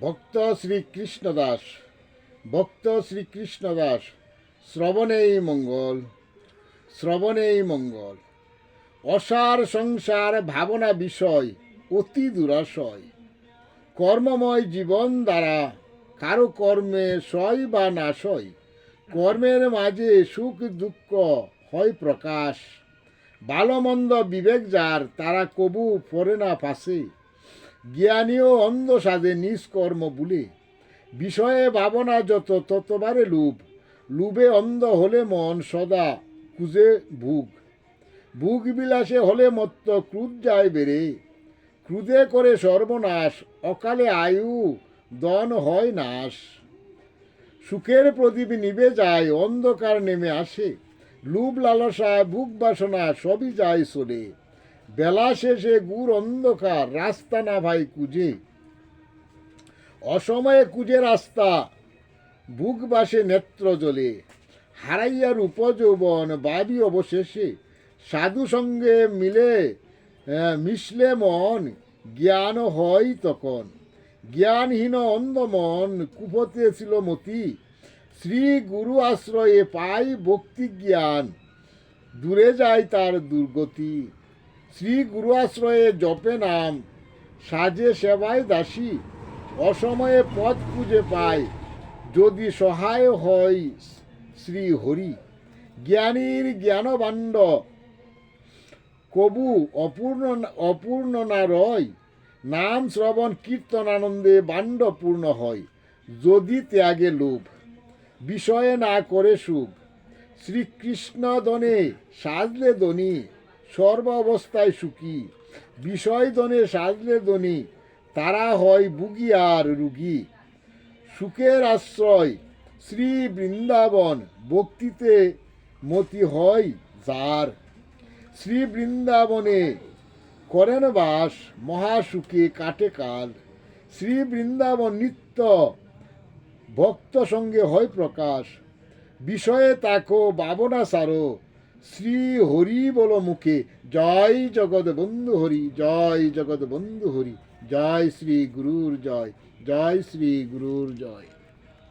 ভক্ত শ্রীকৃষ্ণদাস ভক্ত শ্রীকৃষ্ণদাস শ্রবণেই মঙ্গল শ্রবণেই মঙ্গল। অসার সংসার ভাবনা বিষয় অতি দুরাশয়। কর্মময় জীবন দ্বারা কারো কর্মে সয় বা নাশয়। কর্মের মাঝে সুখ দুঃখ হয় প্রকাশ। ভালো মন্দ বিবেক যার তারা কবু পড়ে না পাশে। জ্ঞানীও অন্ধ সাধে নিজ কর্ম ভুলে। বিষয়ে ভাবনা যত ততবারে লোভ। লোভে অন্ধ হলে মন সদা খুঁজে ভোগ। ভোগ বিলাসে হলে মত্ত ক্রোধ যায় বেড়ে। ক্রোধে করে সর্বনাশ অকালে আয়ু দন হয় নাশ। সুখের প্রদীপ নিভে যায় অন্ধকার নেমে আসে। লোভ লালসা ভোগ বাসনা সবই যায় চলে। বেলা শেষে গুড় অন্ধকার রাস্তা না ভাই কুজে। অসময়ে কুজে রাস্তা বুক বাসে নেত্র জলে। হারাইয়া রূপ যৌবন বাবি অবশেষে। সাধু সঙ্গে মিশলে মন জ্ঞান হয় তখন। জ্ঞানহীন অন্ধ মন কুপথে ছিল মতি। শ্রী গুরু আশ্রয়ে পাই ভক্তি জ্ঞান দূরে যায় তার দুর্গতি। শ্রী গুরু আশ্রয়ে জপে নাম সাজে সেবায় দাসী। অসময়ে পথ খুঁজে পায় যদি সহায় হয় শ্রী হরি। জ্ঞানীর জ্ঞানবাণ্ড কবু অপূর্ণ না রয়। নাম শ্রবণ কীর্তন আনন্দে বাণ্ড পূর্ণ হয়। যদি ত্যাগে লোভ বিষয়ে না করে সুখ। শ্রীকৃষ্ণ দনে সাজলে ধনী সর্ব অবস্থায় সুখী। বিষয় দনে সাজলে ধনী তারা হয় বুগি আর রুগী। সুখের আশ্রয় শ্রী বৃন্দাবন ভক্তিতে মতি হয় যার। শ্রী বৃন্দাবনে করেন বাস মহাসুখে কাটে কাল। শ্রী বৃন্দাবন নিত্য ভক্ত সঙ্গে হয় প্রকাশ। বিষয়ে তাকো ভাবনা সারো শ্রী হরি বল মুখে। জয় জগৎ বন্ধু হরি জয় জগৎ বন্ধু হরি। জয় শ্রী গুরুর জয় জয় শ্রী গুরুর জয়।